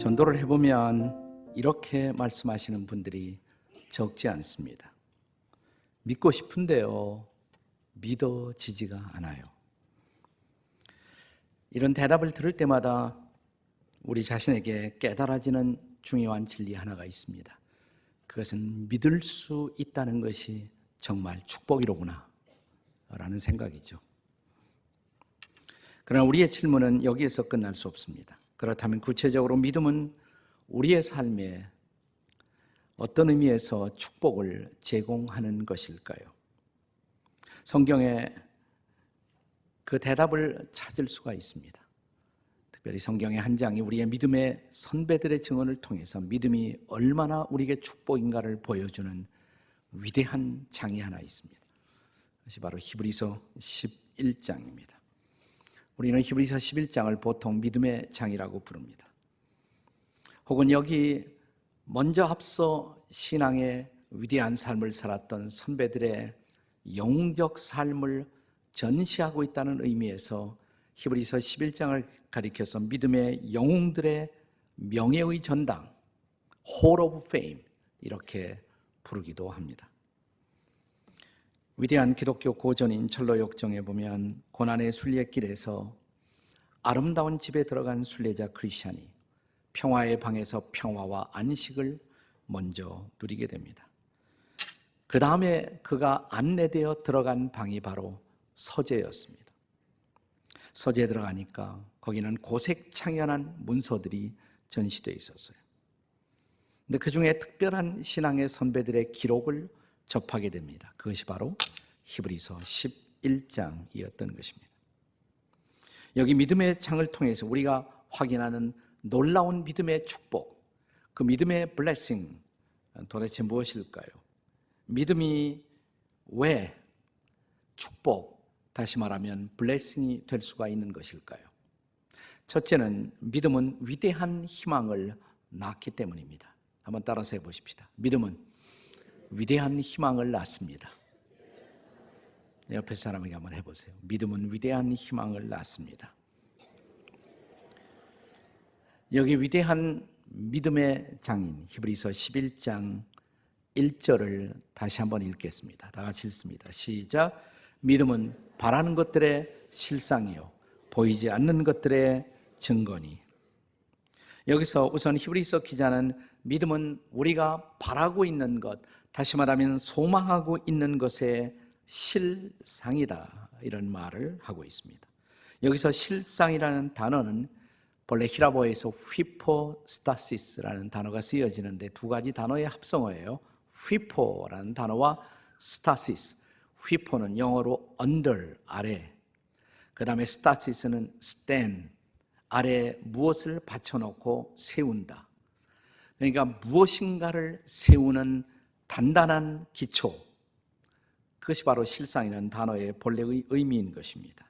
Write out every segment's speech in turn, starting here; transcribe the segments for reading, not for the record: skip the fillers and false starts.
전도를 해보면 이렇게 말씀하시는 분들이 적지 않습니다. 믿고 싶은데요, 믿어지지가 않아요. 이런 대답을 들을 때마다 우리 자신에게 깨달아지는 중요한 진리 하나가 있습니다. 그것은 믿을 수 있다는 것이 정말 축복이로구나 라는 생각이죠. 그러나 우리의 질문은 여기에서 끝날 수 없습니다. 그렇다면 구체적으로 믿음은 우리의 삶에 어떤 의미에서 축복을 제공하는 것일까요? 성경에 그 대답을 찾을 수가 있습니다. 특별히 성경의 한 장이 우리의 믿음의 선배들의 증언을 통해서 믿음이 얼마나 우리에게 축복인가를 보여주는 위대한 장이 하나 있습니다. 그것이 바로 히브리서 11장입니다. 우리는 히브리서 11장을 보통 믿음의 장이라고 부릅니다. 혹은 여기 먼저 앞서 신앙의 위대한 삶을 살았던 선배들의 영웅적 삶을 전시하고 있다는 의미에서 히브리서 11장을 가리켜서 믿음의 영웅들의 명예의 전당, Hall of Fame 이렇게 부르기도 합니다. 위대한 기독교 고전인 철로역정에 보면 고난의 순례길에서 아름다운 집에 들어간 순례자 크리스찬이 평화의 방에서 평화와 안식을 먼저 누리게 됩니다. 그 다음에 그가 안내되어 들어간 방이 바로 서재였습니다. 서재에 들어가니까 거기는 고색창연한 문서들이 전시되어 있었어요. 근데 그 중에 특별한 신앙의 선배들의 기록을 접하게 됩니다. 그것이 바로 히브리서 11장이었던 것입니다. 여기 믿음의 장을 통해서 우리가 확인하는 놀라운 믿음의 축복, 그 믿음의 블레싱 도대체 무엇일까요? 믿음이 왜 축복, 다시 말하면 블레싱이 될 수가 있는 것일까요? 첫째는 믿음은 위대한 희망을 낳기 때문입니다. 한번 따라서 해보십시다. 믿음은 위대한 희망을 낳습니다. 옆에 사람에게 한번 해보세요. 믿음은 위대한 희망을 낳습니다. 여기 위대한 믿음의 장인 히브리서 11장 1절을 다시 한번 읽겠습니다. 다 같이 읽습니다. 시작. 믿음은 바라는 것들의 실상이요 보이지 않는 것들의 증거니. 여기서 우선 히브리서 기자는 믿음은 우리가 바라고 있는 것, 다시 말하면 소망하고 있는 것의 실상이다 이런 말을 하고 있습니다. 여기서 실상이라는 단어는 본래 히라보에서 휘포스타시스라는 단어가 쓰여지는데 두 가지 단어의 합성어예요. 휘포라는 단어와 스타시스. 휘포는 영어로 under, 아래. 그 다음에 스타시스는 stand, 아래에 무엇을 받쳐놓고 세운다. 그러니까 무엇인가를 세우는 단단한 기초, 그것이 바로 실상이라는 단어의 본래의 의미인 것입니다.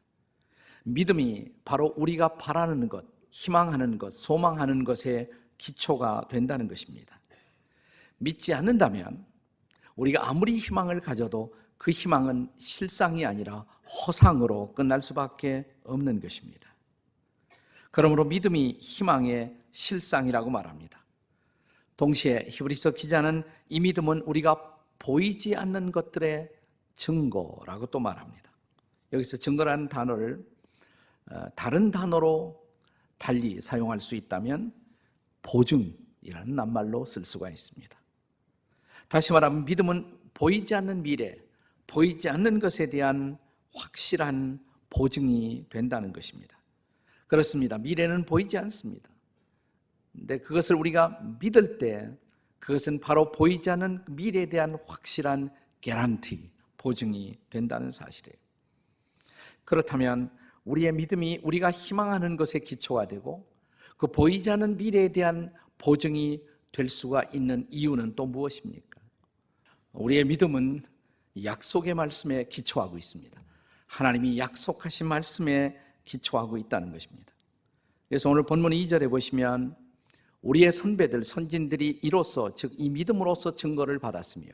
믿음이 바로 우리가 바라는 것, 희망하는 것, 소망하는 것의 기초가 된다는 것입니다. 믿지 않는다면 우리가 아무리 희망을 가져도 그 희망은 실상이 아니라 허상으로 끝날 수밖에 없는 것입니다. 그러므로 믿음이 희망의 실상이라고 말합니다. 동시에 히브리서 기자는 이 믿음은 우리가 보이지 않는 것들의 증거라고 또 말합니다. 여기서 증거라는 단어를 다른 단어로 달리 사용할 수 있다면 보증이라는 낱말로 쓸 수가 있습니다. 다시 말하면 믿음은 보이지 않는 미래, 보이지 않는 것에 대한 확실한 보증이 된다는 것입니다. 그렇습니다. 미래는 보이지 않습니다. 근데 그것을 우리가 믿을 때 그것은 바로 보이지 않는 미래에 대한 확실한 개런티, 보증이 된다는 사실이에요. 그렇다면 우리의 믿음이 우리가 희망하는 것에 기초가 되고 그 보이지 않는 미래에 대한 보증이 될 수가 있는 이유는 또 무엇입니까? 우리의 믿음은 약속의 말씀에 기초하고 있습니다. 하나님이 약속하신 말씀에 기초하고 있다는 것입니다. 그래서 오늘 본문 2절에 보시면 우리의 선배들, 선진들이 이로써, 즉 이 믿음으로써 증거를 받았으며,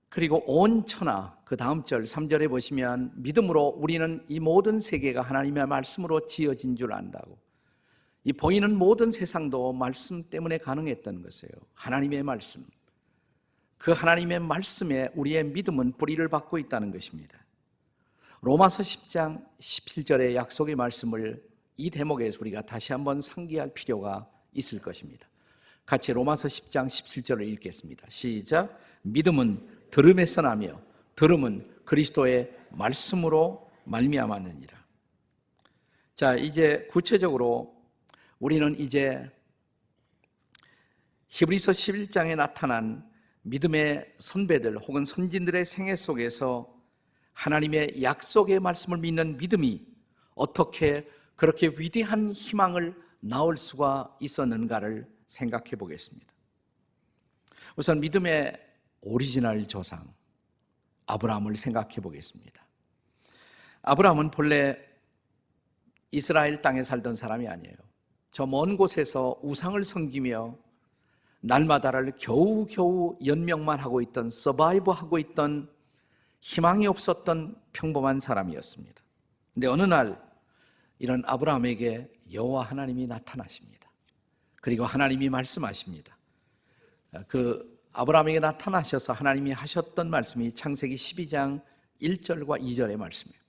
그리고 온 천하, 그 다음 절 3절에 보시면 믿음으로 우리는 이 모든 세계가 하나님의 말씀으로 지어진 줄 안다고. 이 보이는 모든 세상도 말씀 때문에 가능했던 것이에요. 하나님의 말씀. 그 하나님의 말씀에 우리의 믿음은 뿌리를 받고 있다는 것입니다. 로마서 10장 17절의 약속의 말씀을 이 대목에서 우리가 다시 한번 상기할 필요가 있을 것입니다. 같이 로마서 10장 17절을 읽겠습니다. 시작. 믿음은 들음에서 나며 들음은 그리스도의 말씀으로 말미암았느니라. 자, 이제 구체적으로 우리는 이제 히브리서 11장에 나타난 믿음의 선배들 혹은 선진들의 생애 속에서 하나님의 약속의 말씀을 믿는 믿음이 어떻게 그렇게 위대한 희망을 낳을 수가 있었는가를 생각해 보겠습니다. 우선 믿음의 오리지널 조상 아브라함을 생각해 보겠습니다. 아브라함은 본래 이스라엘 땅에 살던 사람이 아니에요. 저 먼 곳에서 우상을 섬기며 날마다를 겨우겨우 연명만 하고 있던, 서바이브하고 있던, 희망이 없었던 평범한 사람이었습니다. 그런데 어느 날 이런 아브라함에게 여호와 하나님이 나타나십니다. 그리고 하나님이 말씀하십니다. 그 아브라함에게 나타나셔서 하나님이 하셨던 말씀이 창세기 12장 1절과 2절의 말씀이에요.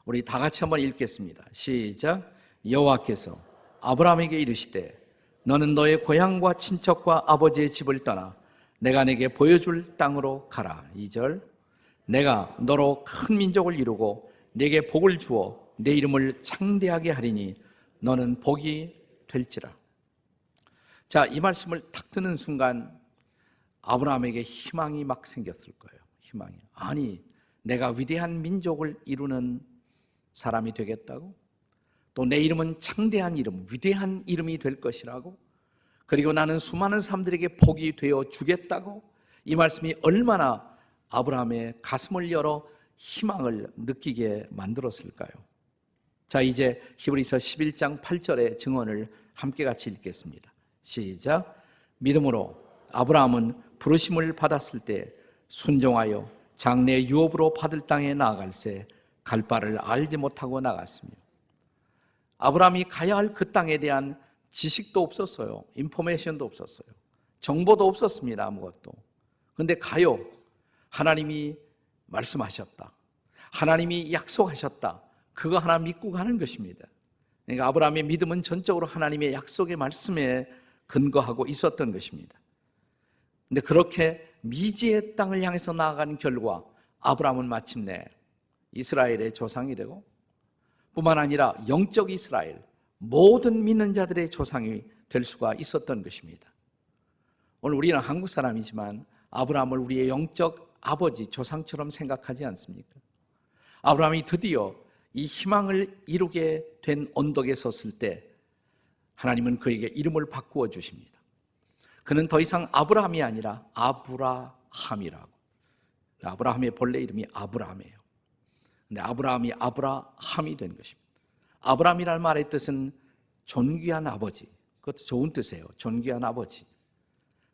우리 다 같이 한번 읽겠습니다. 시작. 여호와께서 아브라함에게 이르시되 너는 너의 고향과 친척과 아버지의 집을 떠나 내가 내게 보여줄 땅으로 가라. 2절. 내가 너로 큰 민족을 이루고 내게 복을 주어 내 이름을 창대하게 하리니 너는 복이 될지라. 자, 이 말씀을 딱 듣는 순간 아브라함에게 희망이 막 생겼을 거예요. 희망이. 아니, 내가 위대한 민족을 이루는 사람이 되겠다고? 또 내 이름은 창대한 이름, 위대한 이름이 될 것이라고? 그리고 나는 수많은 사람들에게 복이 되어 주겠다고? 이 말씀이 얼마나 아브라함의 가슴을 열어 희망을 느끼게 만들었을까요? 자, 이제 히브리서 11장 8절의 증언을 함께 같이 읽겠습니다. 시작. 믿음으로 아브라함은 부르심을 받았을 때 순종하여 장래 유업으로 받을 땅에 나아갈새 갈 바를 알지 못하고 나갔으며. 아브라함이 가야 할 그 땅에 대한 지식도 없었어요. 인포메이션도 없었어요. 정보도 없었습니다. 아무것도. 그런데 가요. 하나님이 말씀하셨다. 하나님이 약속하셨다. 그거 하나 믿고 가는 것입니다. 그러니까 아브라함의 믿음은 전적으로 하나님의 약속의 말씀에 근거하고 있었던 것입니다. 그런데 그렇게 미지의 땅을 향해서 나아가는 결과 아브라함은 마침내 이스라엘의 조상이 되고 뿐만 아니라 영적 이스라엘, 모든 믿는 자들의 조상이 될 수가 있었던 것입니다. 오늘 우리는 한국 사람이지만 아브라함을 우리의 영적 아버지, 조상처럼 생각하지 않습니까? 아브라함이 드디어 이 희망을 이루게 된 언덕에 섰을 때 하나님은 그에게 이름을 바꾸어 주십니다. 그는 더 이상 아브라함이 아니라 아브라함이라고. 아브라함의 본래 이름이 아브라함이에요. 근데 아브라함이 아브라함이 된 것입니다. 아브라함이라는 말의 뜻은 존귀한 아버지. 그것도 좋은 뜻이에요. 존귀한 아버지.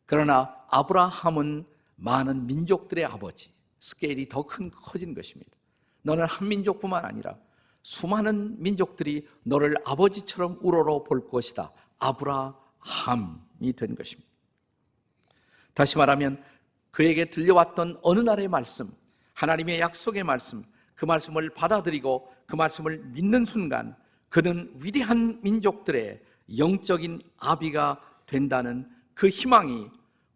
그러나 아브라함은 많은 민족들의 아버지. 스케일이 더 커진 것입니다. 너는 한 민족뿐만 아니라 수많은 민족들이 너를 아버지처럼 우러러 볼 것이다. 아브라함이 된 것입니다. 다시 말하면 그에게 들려왔던 어느 날의 말씀, 하나님의 약속의 말씀, 그 말씀을 받아들이고 그 말씀을 믿는 순간 그는 위대한 민족들의 영적인 아비가 된다는 그 희망이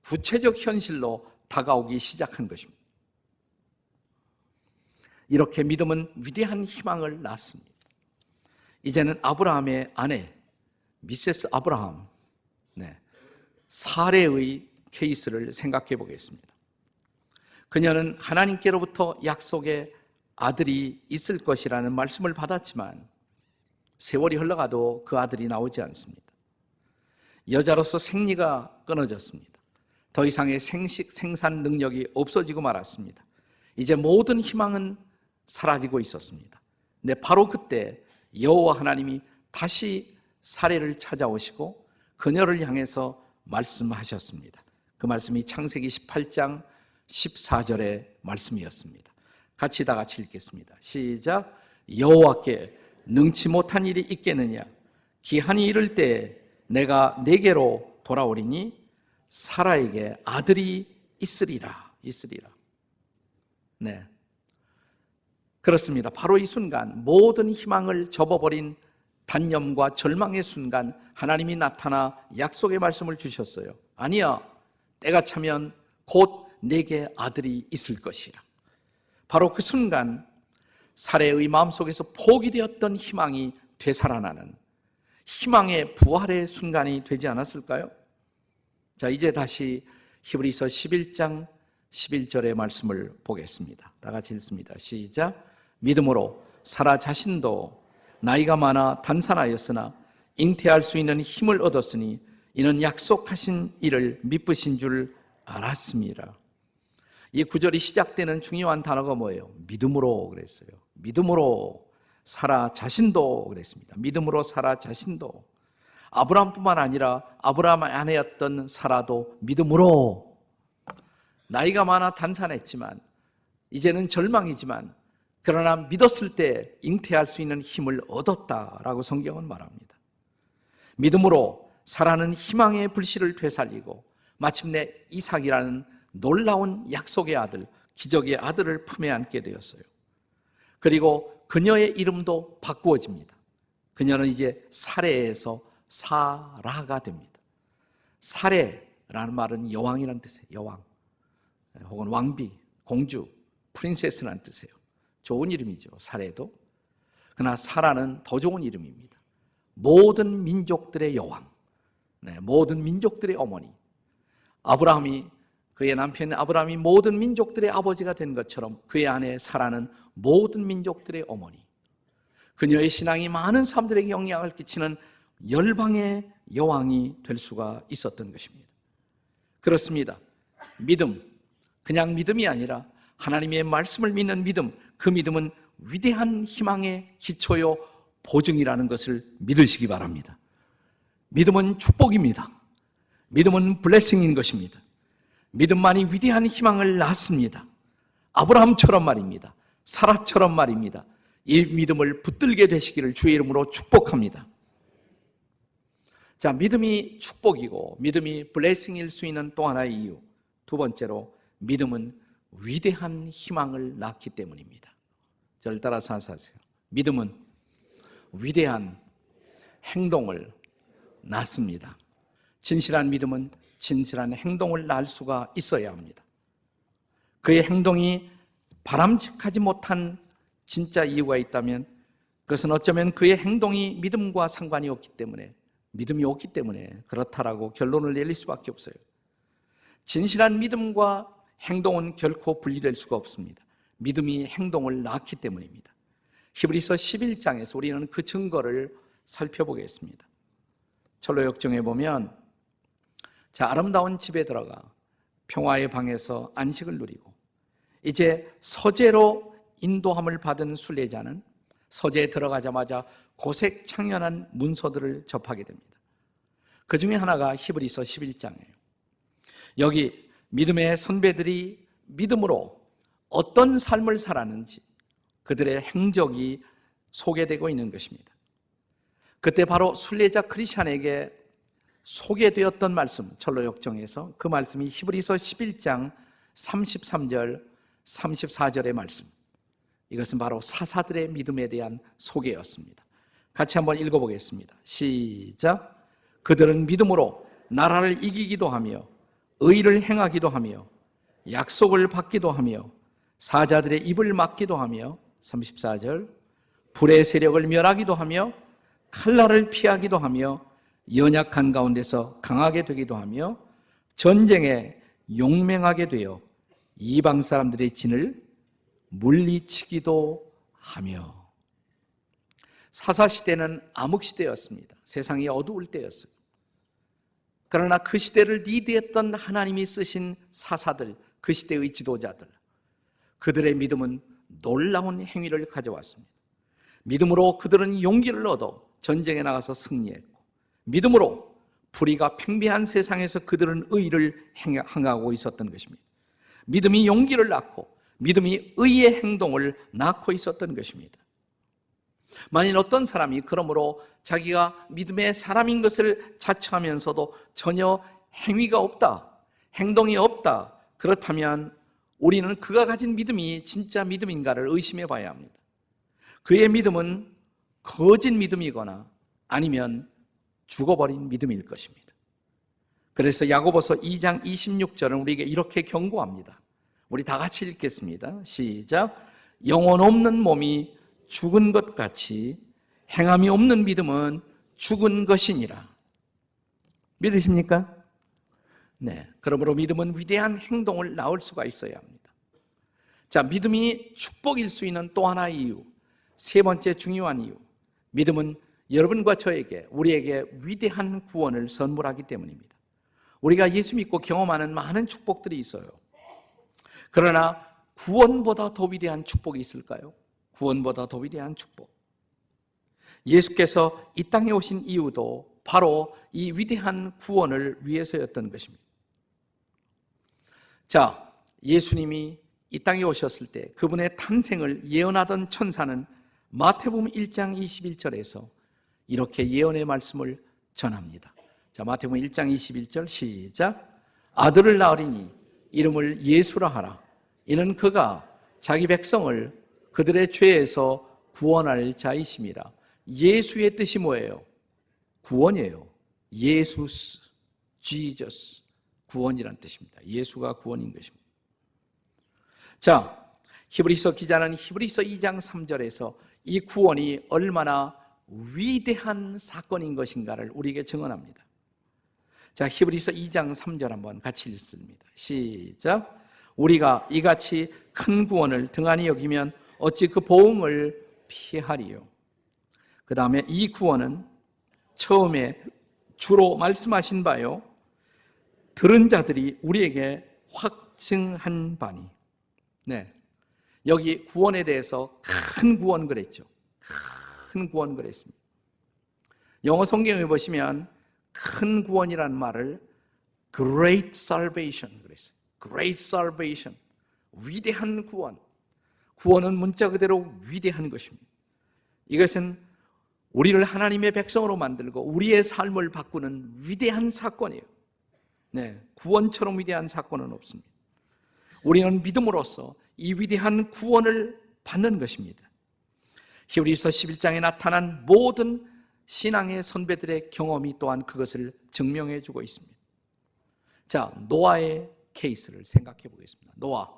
구체적 현실로 다가오기 시작한 것입니다. 이렇게 믿음은 위대한 희망을 낳습니다. 이제는 아브라함의 아내 미세스 아브라함, 사례의 케이스를 생각해 보겠습니다. 그녀는 하나님께로부터 약속의 아들이 있을 것이라는 말씀을 받았지만 세월이 흘러가도 그 아들이 나오지 않습니다. 여자로서 생리가 끊어졌습니다. 더 이상의 생산 능력이 없어지고 말았습니다. 이제 모든 희망은 사라지고 있었습니다. 근데 바로 그때 여호와 하나님이 다시 사례를 찾아오시고 그녀를 향해서 말씀하셨습니다. 그 말씀이 창세기 18장 14절의 말씀이었습니다. 같이 읽겠습니다. 시작. 여호와께 능치 못한 일이 있겠느냐? 기한이 이를 때 내가 내게로 돌아오리니 사라에게 아들이 있으리라. 네, 그렇습니다. 바로 이 순간 모든 희망을 접어버린 단념과 절망의 순간 하나님이 나타나 약속의 말씀을 주셨어요. 아니야, 때가 차면 곧 내게 아들이 있을 것이라. 바로 그 순간 사레의 마음속에서 포기되었던 희망이 되살아나는 희망의 부활의 순간이 되지 않았을까요? 자, 이제 다시 히브리서 11장 11절의 말씀을 보겠습니다. 다 같이 읽습니다. 시작. 믿음으로 사라 자신도 나이가 많아 단산하였으나 잉태할 수 있는 힘을 얻었으니 이는 약속하신 이를 미쁘신 줄 알았습니다. 이 구절이 시작되는 중요한 단어가 뭐예요? 믿음으로 그랬어요. 믿음으로 사라 자신도 그랬습니다. 믿음으로 사라 자신도. 아브라함뿐만 아니라 아브라함의 아내였던 사라도 믿음으로, 나이가 많아 단산했지만 이제는 절망이지만 그러나 믿었을 때 잉태할 수 있는 힘을 얻었다라고 성경은 말합니다. 믿음으로 사라는 희망의 불씨를 되살리고 마침내 이삭이라는 놀라운 약속의 아들, 기적의 아들을 품에 안게 되었어요. 그리고 그녀의 이름도 바꾸어집니다. 그녀는 이제 사레에서 사라가 됩니다. 사레라는 말은 여왕이라는 뜻이에요. 여왕 혹은 왕비, 공주, 프린세스라는 뜻이에요. 좋은 이름이죠, 사레도. 그러나 사라는 더 좋은 이름입니다. 모든 민족들의 여왕, 모든 민족들의 어머니. 아브라함이, 그의 남편 아브라함이 모든 민족들의 아버지가 된 것처럼 그의 아내 사라는 모든 민족들의 어머니. 그녀의 신앙이 많은 사람들에게 영향을 끼치는 열방의 여왕이 될 수가 있었던 것입니다. 그렇습니다. 믿음, 그냥 믿음이 아니라 하나님의 말씀을 믿는 믿음, 그 믿음은 위대한 희망의 기초요 보증이라는 것을 믿으시기 바랍니다. 믿음은 축복입니다. 믿음은 블레싱인 것입니다. 믿음만이 위대한 희망을 낳습니다. 아브라함처럼 말입니다. 사라처럼 말입니다. 이 믿음을 붙들게 되시기를 주의 이름으로 축복합니다. 자, 믿음이 축복이고 믿음이 블레싱일 수 있는 또 하나의 이유, 두 번째로 믿음은 위대한 희망을 낳기 때문입니다. 저를 따라서 하세요. 믿음은 위대한 행동을 낳습니다. 진실한 믿음은 진실한 행동을 낳을 수가 있어야 합니다. 그의 행동이 바람직하지 못한 진짜 이유가 있다면 그것은 어쩌면 그의 행동이 믿음과 상관이 없기 때문에, 믿음이 없기 때문에 그렇다라고 결론을 내릴 수밖에 없어요. 진실한 믿음과 행동은 결코 분리될 수가 없습니다. 믿음이 행동을 낳기 때문입니다. 히브리서 11장에서 우리는 그 증거를 살펴보겠습니다. 철로역정에 보면, 자, 아름다운 집에 들어가 평화의 방에서 안식을 누리고 이제 서재로 인도함을 받은 순례자는 서재에 들어가자마자 고색 창연한 문서들을 접하게 됩니다. 그 중에 하나가 히브리서 11장이에요. 여기 믿음의 선배들이 믿음으로 어떤 삶을 살았는지 그들의 행적이 소개되고 있는 것입니다. 그때 바로 순례자 크리스찬에게 소개되었던 말씀, 철로역정에서 그 말씀이 히브리서 11장 33절, 34절의 말씀. 이것은 바로 사사들의 믿음에 대한 소개였습니다. 같이 한번 읽어보겠습니다. 시작. 그들은 믿음으로 나라를 이기기도 하며 의를 행하기도 하며 약속을 받기도 하며 사자들의 입을 막기도 하며 34절 불의 세력을 멸하기도 하며 칼날을 피하기도 하며 연약한 가운데서 강하게 되기도 하며 전쟁에 용맹하게 되어 이방 사람들의 진을 물리치기도 하며. 사사시대는 암흑시대였습니다. 세상이 어두울 때였어요. 그러나 그 시대를 리드했던 하나님이 쓰신 사사들, 그 시대의 지도자들, 그들의 믿음은 놀라운 행위를 가져왔습니다. 믿음으로 그들은 용기를 얻어 전쟁에 나가서 승리했고, 믿음으로 불의가 팽배한 세상에서 그들은 의를 행하고 있었던 것입니다. 믿음이 용기를 낳고 믿음이 의의 행동을 낳고 있었던 것입니다. 만일 어떤 사람이 그러므로 자기가 믿음의 사람인 것을 자처하면서도 전혀 행위가 없다, 행동이 없다, 그렇다면 우리는 그가 가진 믿음이 진짜 믿음인가를 의심해 봐야 합니다. 그의 믿음은 거짓 믿음이거나 아니면 죽어버린 믿음일 것입니다. 그래서 야고보서 2장 26절은 우리에게 이렇게 경고합니다. 우리 다 같이 읽겠습니다. 시작. 영혼 없는 몸이 죽은 것 같이 행함이 없는 믿음은 죽은 것이니라. 믿으십니까? 네. 그러므로 믿음은 위대한 행동을 낳을 수가 있어야 합니다. 자, 믿음이 축복일 수 있는 또 하나의 이유, 세 번째 중요한 이유, 믿음은 여러분과 저에게, 우리에게 위대한 구원을 선물하기 때문입니다. 우리가 예수 믿고 경험하는 많은 축복들이 있어요. 그러나 구원보다 더 위대한 축복이 있을까요? 구원보다 더 위대한 축복. 예수께서 이 땅에 오신 이유도 바로 이 위대한 구원을 위해서였던 것입니다. 자, 예수님이 이 땅에 오셨을 때 그분의 탄생을 예언하던 천사는 마태복음 1장 21절에서 이렇게 예언의 말씀을 전합니다. 자, 마태복음 1장 21절 시작. 아들을 낳으리니 이름을 예수라 하라. 이는 그가 자기 백성을 그들의 죄에서 구원할 자이심이라. 예수의 뜻이 뭐예요? 구원이에요. 예수스, 지저스, 구원이란 뜻입니다. 예수가 구원인 것입니다. 자, 히브리서 기자는 히브리서 2장 3절에서 이 구원이 얼마나 위대한 사건인 것인가를 우리에게 증언합니다. 자, 히브리서 2장 3절 한번 같이 읽습니다. 시작. 우리가 이같이 큰 구원을 등한히 여기면 어찌 그 보응을 피하리요. 그 다음에 이 구원은 처음에 주로 말씀하신 바요, 들은 자들이 우리에게 확증한 바니. 네, 여기 구원에 대해서 큰 구원 그랬죠. 큰 구원 그랬습니다. 영어 성경에 보시면 큰 구원이라는 말을 Great Salvation 그랬어요. Great Salvation, 위대한 구원. 구원은 문자 그대로 위대한 것입니다. 이것은 우리를 하나님의 백성으로 만들고 우리의 삶을 바꾸는 위대한 사건이에요. 네, 구원처럼 위대한 사건은 없습니다. 우리는 믿음으로써 이 위대한 구원을 받는 것입니다. 히브리서 11장에 나타난 모든 신앙의 선배들의 경험이 또한 그것을 증명해 주고 있습니다. 자, 노아의 케이스를 생각해 보겠습니다. 노아,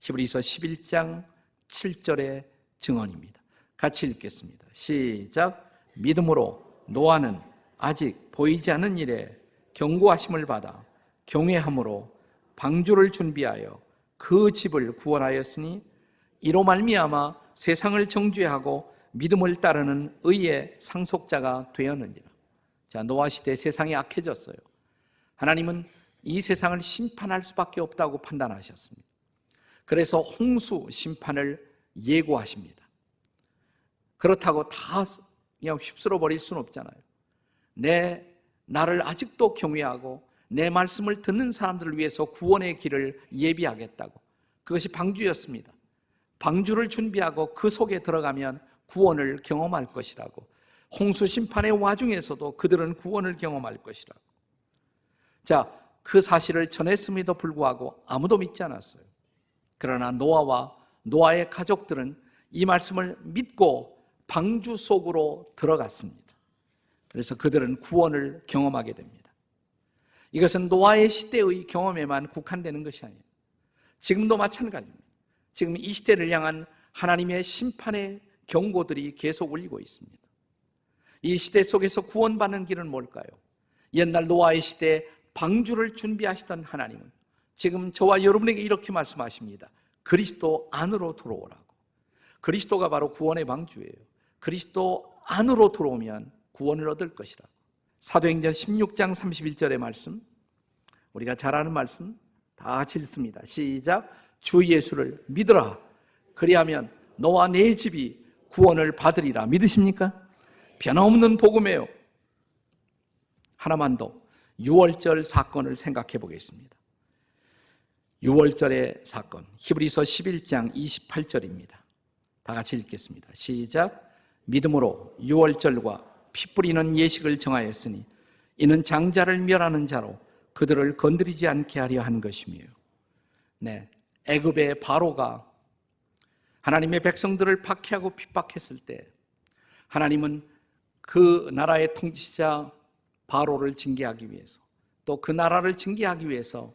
히브리서 11장 7절의 증언입니다. 같이 읽겠습니다. 시작. 믿음으로 노아는 아직 보이지 않는 일에 경고하심을 받아 경외함으로 방주를 준비하여 그 집을 구원하였으니 이로 말미암아 세상을 정죄하고 믿음을 따르는 의의 상속자가 되었느니라. 자, 노아 시대 세상이 악해졌어요. 하나님은 이 세상을 심판할 수밖에 없다고 판단하셨습니다. 그래서 홍수 심판을 예고하십니다. 그렇다고 다 그냥 휩쓸어 버릴 수는 없잖아요. 나를 아직도 경외하고 내 말씀을 듣는 사람들을 위해서 구원의 길을 예비하겠다고. 그것이 방주였습니다. 방주를 준비하고 그 속에 들어가면 구원을 경험할 것이라고. 홍수 심판의 와중에서도 그들은 구원을 경험할 것이라고. 자, 그 사실을 전했음에도 불구하고 아무도 믿지 않았어요. 그러나 노아와 노아의 가족들은 이 말씀을 믿고 방주 속으로 들어갔습니다. 그래서 그들은 구원을 경험하게 됩니다. 이것은 노아의 시대의 경험에만 국한되는 것이 아니에요. 지금도 마찬가지입니다. 지금 이 시대를 향한 하나님의 심판의 경고들이 계속 울리고 있습니다. 이 시대 속에서 구원받는 길은 뭘까요? 옛날 노아의 시대에 방주를 준비하시던 하나님은 지금 저와 여러분에게 이렇게 말씀하십니다. 그리스도 안으로 들어오라고. 그리스도가 바로 구원의 방주예요. 그리스도 안으로 들어오면 구원을 얻을 것이라고. 사도행전 16장 31절의 말씀, 우리가 잘 아는 말씀 다 같이 읽습니다. 시작. 주 예수를 믿으라. 그리하면 너와 내 집이 구원을 받으리라. 믿으십니까? 변함없는 복음이에요. 하나만 더, 유월절 사건을 생각해 보겠습니다. 유월절의 사건, 히브리서 11장 28절입니다. 다 같이 읽겠습니다. 시작. 믿음으로 유월절과 피 뿌리는 예식을 정하였으니 이는 장자를 멸하는 자로 그들을 건드리지 않게 하려 한 것이며, 네, 애굽의 바로가 하나님의 백성들을 박해하고 핍박했을 때 하나님은 그 나라의 통치자 바로를 징계하기 위해서, 또 그 나라를 징계하기 위해서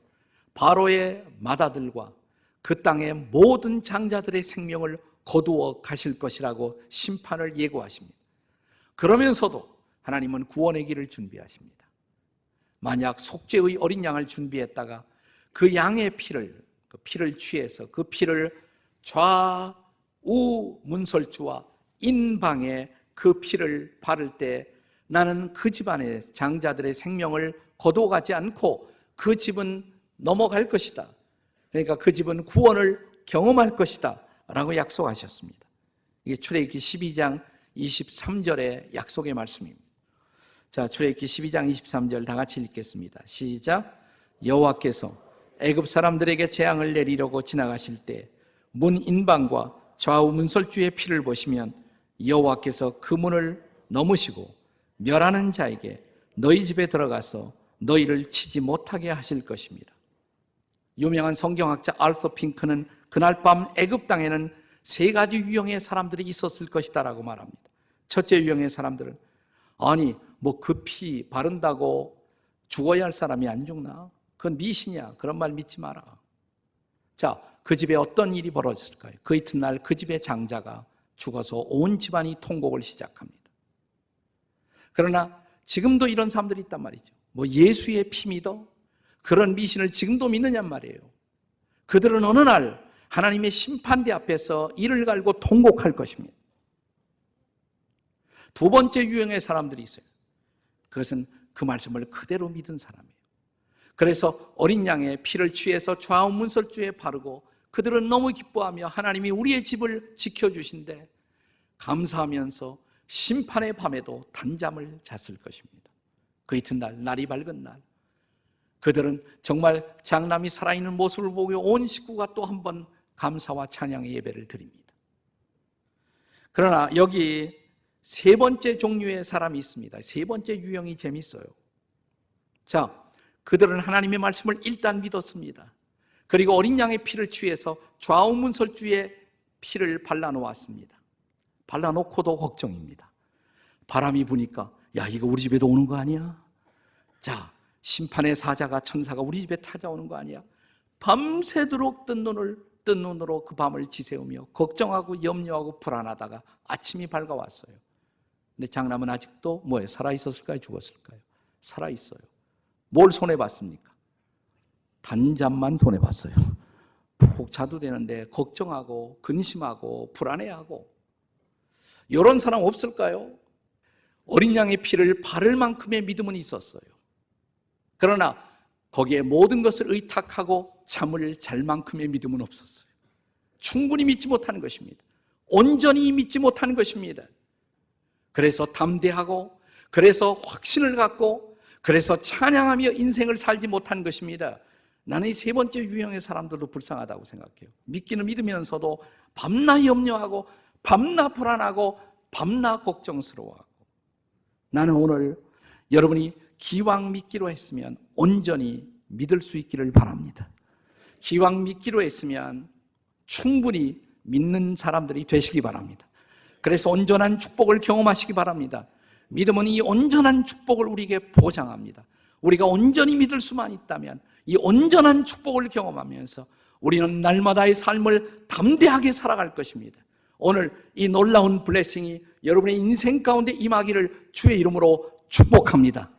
바로의 맏아들과 그 땅의 모든 장자들의 생명을 거두어 가실 것이라고 심판을 예고하십니다. 그러면서도 하나님은 구원의 길을 준비하십니다. 만약 속죄의 어린 양을 준비했다가 그 양의 피를 취해서 그 피를 좌우 문설주와 인방에 그 피를 바를 때 나는 그 집안의 장자들의 생명을 거두어가지 않고 그 집은 넘어갈 것이다. 그러니까 그 집은 구원을 경험할 것이다 라고 약속하셨습니다. 이게 출애굽기 12장 23절의 약속의 말씀입니다. 자, 출애굽기 12장 23절 다 같이 읽겠습니다. 시작. 여호와께서 애굽 사람들에게 재앙을 내리려고 지나가실 때 문 인방과 좌우 문설주의 피를 보시면 여호와께서 그 문을 넘으시고 멸하는 자에게 너희 집에 들어가서 너희를 치지 못하게 하실 것입니다. 유명한 성경학자 알서 핑크는 그날 밤 애굽 땅에는 세 가지 유형의 사람들이 있었을 것이다 라고 말합니다. 첫째 유형의 사람들은, 아니 뭐 그 피 바른다고 죽어야 할 사람이 안 죽나? 그건 미신이야. 그런 말 믿지 마라. 자, 그 집에 어떤 일이 벌어졌을까요? 그 이튿날 그 집의 장자가 죽어서 온 집안이 통곡을 시작합니다. 그러나 지금도 이런 사람들이 있단 말이죠. 뭐 예수의 피 믿어? 그런 미신을 지금도 믿느냔 말이에요. 그들은 어느 날 하나님의 심판대 앞에서 이를 갈고 통곡할 것입니다. 두 번째 유형의 사람들이 있어요. 그것은 그 말씀을 그대로 믿은 사람이에요. 그래서 어린 양의 피를 취해서 좌우 문설주에 바르고 그들은 너무 기뻐하며 하나님이 우리의 집을 지켜주신데 감사하면서 심판의 밤에도 단잠을 잤을 것입니다. 그 이튿날, 날이 밝은 날, 그들은 정말 장남이 살아있는 모습을 보고 온 식구가 또 한 번 감사와 찬양의 예배를 드립니다. 그러나 여기 세 번째 종류의 사람이 있습니다. 세 번째 유형이 재밌어요. 자, 그들은 하나님의 말씀을 일단 믿었습니다. 그리고 어린 양의 피를 취해서 좌우 문설주에 피를 발라놓았습니다. 발라놓고도 걱정입니다. 바람이 부니까 야, 이거 우리 집에도 오는 거 아니야? 자, 심판의 사자가, 천사가 우리 집에 찾아오는 거 아니야? 밤새도록 뜬 눈으로 그 밤을 지새우며 걱정하고 염려하고 불안하다가 아침이 밝아왔어요. 근데 장남은 아직도 뭐예요? 살아있었을까요? 죽었을까요? 살아있어요. 뭘 손해봤습니까? 단잠만 손해봤어요. 푹 자도 되는데 걱정하고 근심하고 불안해하고. 이런 사람 없을까요? 어린 양의 피를 바를 만큼의 믿음은 있었어요. 그러나 거기에 모든 것을 의탁하고 잠을 잘 만큼의 믿음은 없었어요. 충분히 믿지 못하는 것입니다. 온전히 믿지 못하는 것입니다. 그래서 담대하고, 그래서 확신을 갖고, 그래서 찬양하며 인생을 살지 못하는 것입니다. 나는 이 세 번째 유형의 사람들도 불쌍하다고 생각해요. 믿기는 믿으면서도 밤낮 염려하고, 밤낮 불안하고, 밤낮 걱정스러워하고. 나는 오늘 여러분이 기왕 믿기로 했으면 온전히 믿을 수 있기를 바랍니다. 기왕 믿기로 했으면 충분히 믿는 사람들이 되시기 바랍니다. 그래서 온전한 축복을 경험하시기 바랍니다. 믿음은 이 온전한 축복을 우리에게 보장합니다. 우리가 온전히 믿을 수만 있다면 이 온전한 축복을 경험하면서 우리는 날마다의 삶을 담대하게 살아갈 것입니다. 오늘 이 놀라운 블레싱이 여러분의 인생 가운데 임하기를 주의 이름으로 축복합니다.